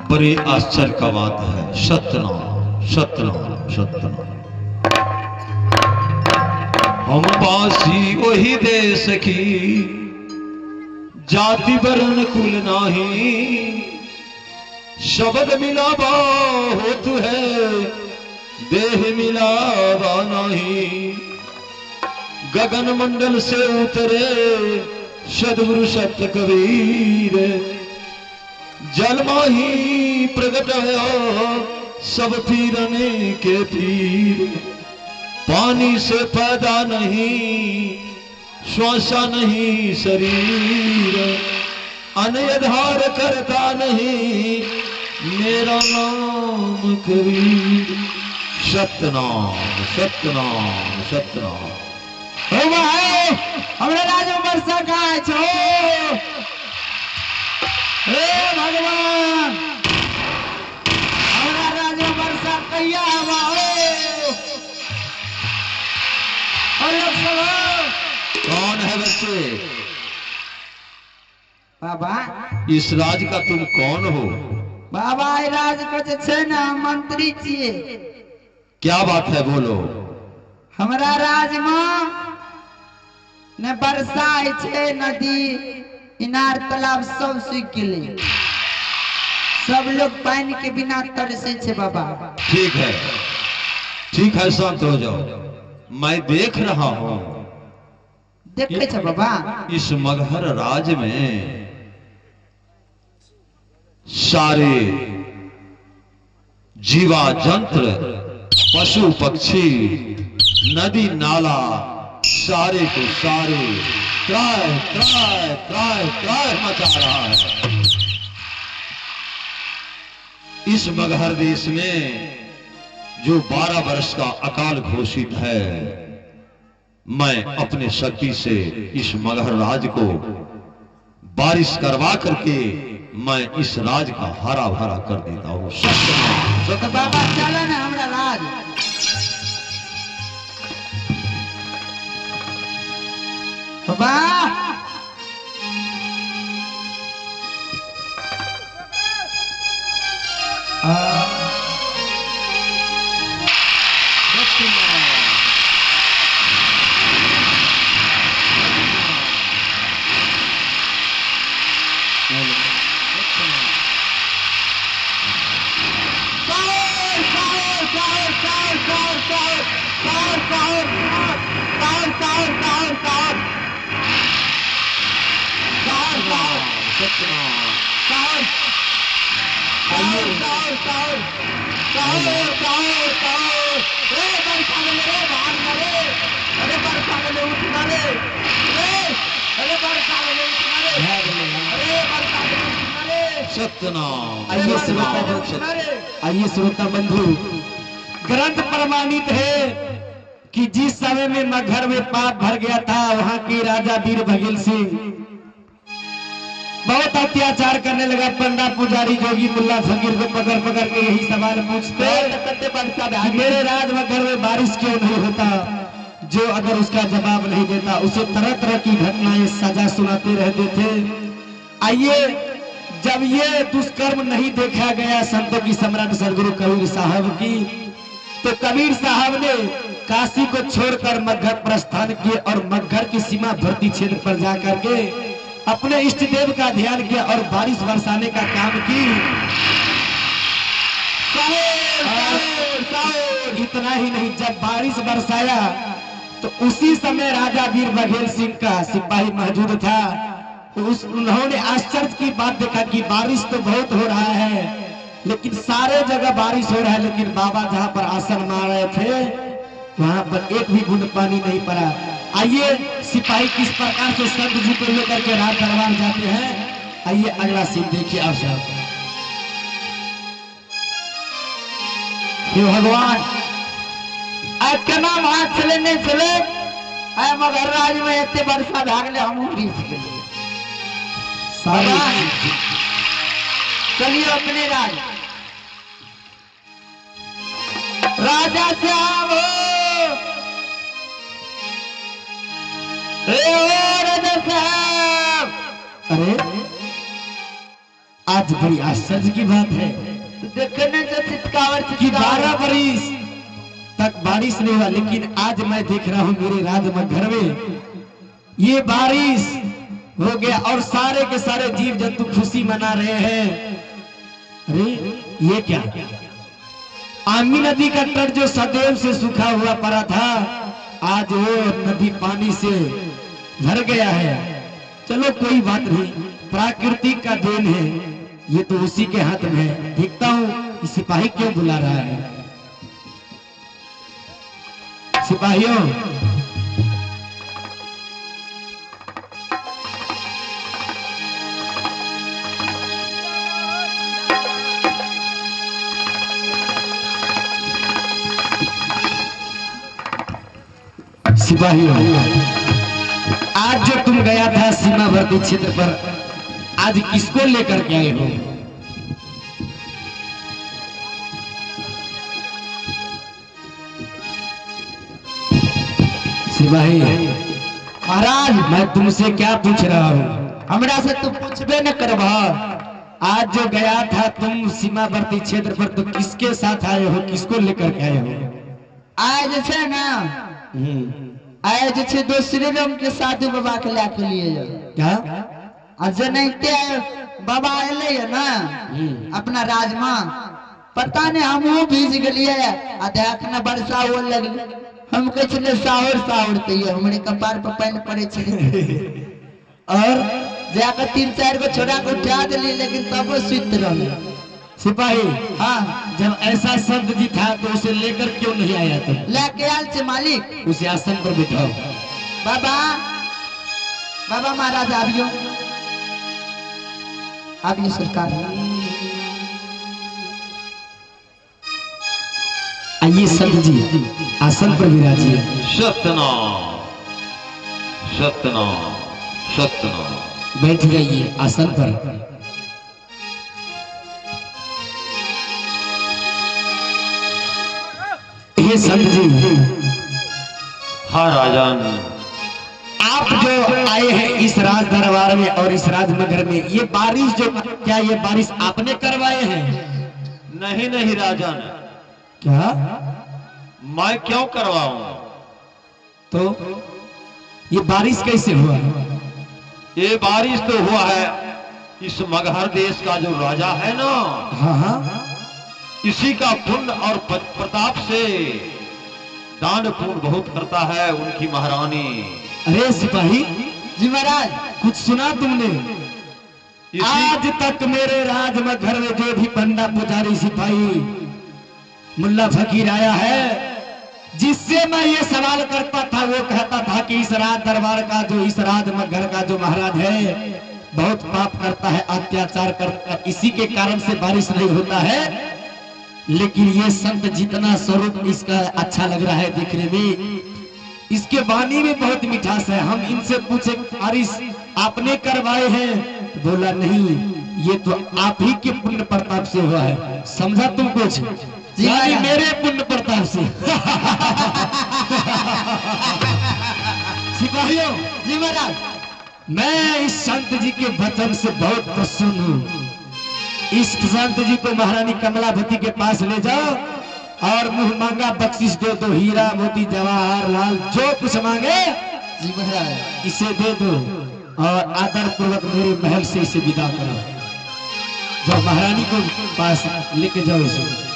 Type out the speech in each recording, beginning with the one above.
बड़े आश्चर्य का बात है। सत्यनारायण सत्यनारायण सत्यनारायण। हम पासी वही देश की, जाति वर्ण कुल नाही, शब्द मिलावा होत है, देह मिलावा नहीं। गगन मंडल से उतरे सद्गुरु सत्य कबीर, जल माही प्रगट है सब पीरने के पीर। पानी से पैदा नहीं, श्वासा नहीं शरीर, अनयधार करता नहीं, मेरा नाम कबीर। सत्यनाम सत्यनाम सत्यनाम। हमारे राज वर्षा का छो, हे भगवान हमारा राज वर्षा कैया कौन है बच्चे? बाबा इस राज का तुम कौन हो? बाबा राज के ना मंत्री छिए। क्या बात है बोलो। हमारा राज में न वर्षा है, नदी इनार तालाब सब सूख गए, सब लोग पानी के बिना तरसे छे बाबा। ठीक है ठीक है, शांत हो जाओ। मैं देख रहा हूं, देखे छे बाबा। इस मगहर राज में सारे जीवा जंत्र, पशु पक्षी, नदी नाला, सारे के सारे त्राय त्राय त्राय त्राय मचा रहा है। इस मगहर देश में जो 12 वर्ष का अकाल घोषित है, मैं अपने शक्ति से इस मगहर राज को बारिश करवा करके मैं इस राज का हरा भरा कर देता हूं। तो बाबा चलो ना हमारा राज। बाबा सत्यनाम। आइए श्रोता बंधु, ग्रंथ प्रमाणित है कि जिस समय में मगहर में पाप भर गया था, वहां के राजा वीर बघेल सिंह बहुत अत्याचार करने लगा। पंडा पुजारी जोगी मुल्ला फकीर को पकड़ पकड़ के यही सवाल पूछते, मेरे राज मगहर में बारिश क्यों नहीं होता। जो अगर उसका जवाब नहीं देता, उसे तरह तरह की घटनाएं सजा सुनाते रहते थे। आइए, जब ये दुष्कर्म नहीं देखा गया संतों की सम्राट सदगुरु कबीर साहब की, तो कबीर साहब ने काशी को छोड़कर मगहर प्रस्थान किए और मगहर की सीमावर्ती क्षेत्र पर जाकर के अपने इष्ट देव का ध्यान किया और बारिश बरसाने का काम की। इतना ही नहीं, जब बारिश बरसाया तो उसी समय राजा वीर बघेल सिंह का सिपाही मौजूद था। तो उन्होंने आश्चर्य की बात देखा कि बारिश तो बहुत हो रहा है, लेकिन सारे जगह बारिश हो रहा है, लेकिन बाबा जहां पर आसन मार रहे थे वहां पर एक भी बूंद पानी नहीं पड़ा। आइए, सिपाही किस प्रकार से संत जी को लेकर के राज दरबार जाते हैं। आइए अगला सीन देखिए आप सब। हे भगवान, आज के नाम हाथ चले नहीं चले, मगहर राज में इतने वर्षा भागले हम चलिए अपने राज। राजा से आओ, राजा साहब। अरे आज आज बड़ी आश्चर्य की बात है देखने से चितकावर कि 12 बरिस तक बारिश नहीं हुआ, लेकिन आज मैं देख रहा हूँ मेरे राजमघर में ये बारिश हो गया और सारे के सारे जीव जंतु खुशी मना रहे हैं। अरे ये क्या, आमी नदी का तट जो सदैव से सूखा हुआ पड़ा था, आज वो नदी पानी से भर गया है। चलो कोई बात नहीं, प्राकृतिक का देन है, ये तो उसी के हाथ में है। देखता हूँ सिपाही क्यों बुला रहा है। सिपाहियों, सिपाहियों, आज जो तुम गया था सीमावर्ती क्षेत्र पर, आज किसको लेकर के आए हो? सिपाही महाराज, मैं तुमसे क्या पूछ रहा हूँ? हमरा से तू पूछबे न करबा। आज जो गया था तुम सीमावर्ती क्षेत्र पर, तो किसके साथ आए हो, किसको लेकर के आए हो? आज छे ना, आज छे दूसरे रंग के साधु बाबा के लाके लिए जाओ। क्या? आज नहीं बाबा अले है ना अपना राजमा, पता नहीं हमहू भीज गलिए आ देख न वर्षा हो लगी। हम कह छले साहुर साहुर तैयो हमरे कपार पर पानी पड़े छले और जाकर 3-4 गो छोड़ा को उठा दिली, लेकिन तब वो सुत रहे। सिपाही, हाँ, जब ऐसा संत जी था तो उसे लेकर क्यों नहीं आया तुम? लेके आल से मालिक। उसे आसन पर बिठाओ। बाबा बाबा महाराज आबियो, आबियो सरकार। आइए संत जी, आसन पर विराजिए। सत्यनाम सत्यनाम सत्यनाम। बैठ जाइए आसन पर। ये संत जी, हाँ राजन, आप जो आए हैं इस राज दरबार में और इस राजनगर में, ये बारिश जो, क्या ये बारिश आपने करवाए हैं? नहीं नहीं राजन, क्या? मैं क्यों करवाऊं? तो ये बारिश कैसे हुआ? ये बारिश तो हुआ है इस मगहर देश का जो राजा है ना, हाँ हाँ, इसी का पुण्य और प्रताप से दान पुण्य बहुत करता है उनकी महारानी। अरे सिपाही जी महाराज, कुछ सुना तुमने? इसी आज तक मेरे राजमघर में जो भी पंडा पुजारी सिपाही मुल्ला फकीर आया है, जिससे मैं ये सवाल करता था, वो कहता था कि इस राज दरबार का जो, इस राजमघर का जो महाराज है बहुत पाप करता है, अत्याचार करता है, इसी के कारण से बारिश नहीं होता है। लेकिन ये संत जितना स्वरूप इसका अच्छा लग रहा है देखने में, इसके वाणी में बहुत मिठास है। हम इनसे पूछे बारिश आपने करवाए हैं, तो बोला नहीं, ये तो आप ही के पुण्य प्रताप से हुआ है। समझा तुम कुछ? यानी मेरे पुण्य प्रताप से। सिपाहियों जी महाराज, मैं इस संत जी के वचन से बहुत प्रसन्न हूँ। इस संत जी को महारानी कमलावती के पास ले जाओ और मुंह मांगा बख्शिश दे दो, हीरा मोती जवाहर लाल जो कुछ मांगे जी महाराज, इसे दे दो और आदर पूर्वक मेरे महल से इसे विदा करो। जो महारानी को पास लेके जाओ इसे।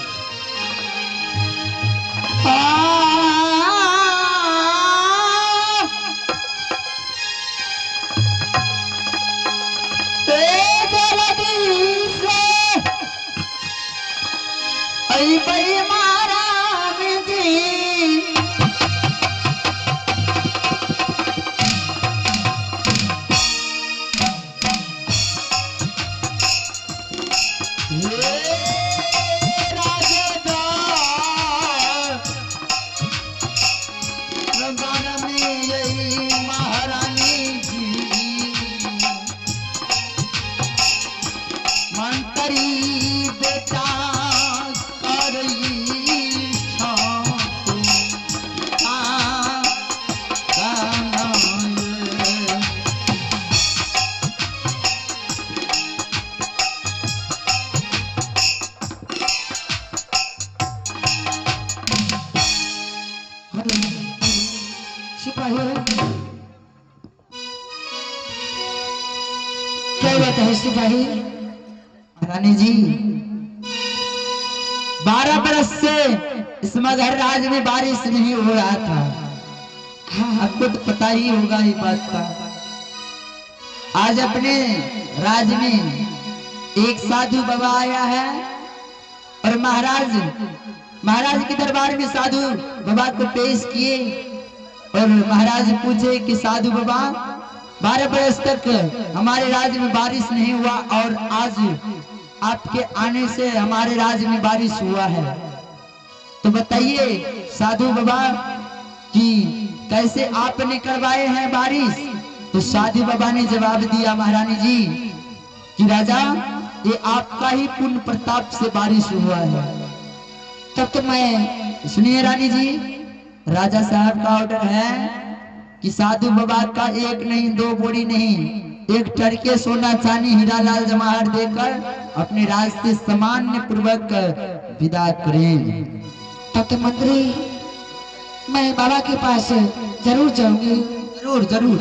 सिपाही क्या बात है सिपाही? रानी जी 12 बरस से इस मगहर राज में बारिश नहीं हो रहा था। आपको तो पता ही होगा ये बात का। आज अपने राज में एक साधु बाबा आया है और महाराज के दरबार में साधु बाबा को पेश किए और महाराज पूछे कि साधु बाबा 12 बरस तक हमारे राज्य में बारिश नहीं हुआ और आज आपके आने से हमारे राज्य में बारिश हुआ है, तो बताइए साधु बाबा कि कैसे आपने करवाए हैं बारिश? तो साधु बाबा ने जवाब दिया महारानी जी कि राजा ये आपका ही पुण्य प्रताप से बारिश हुआ है। तब तो मैं सुनिए रानी जी, राजा साहब का ऑर्डर है कि साधु बाबा का एक नहीं दो बोरी नहीं, एक टरके सोना चांदी हीरा लाल जवाहर देकर अपने राज से सामान्य पूर्वक विदा करें। तब तो मंत्री मैं बाबा के पास जरूर जाऊंगी। जरूर जरूर।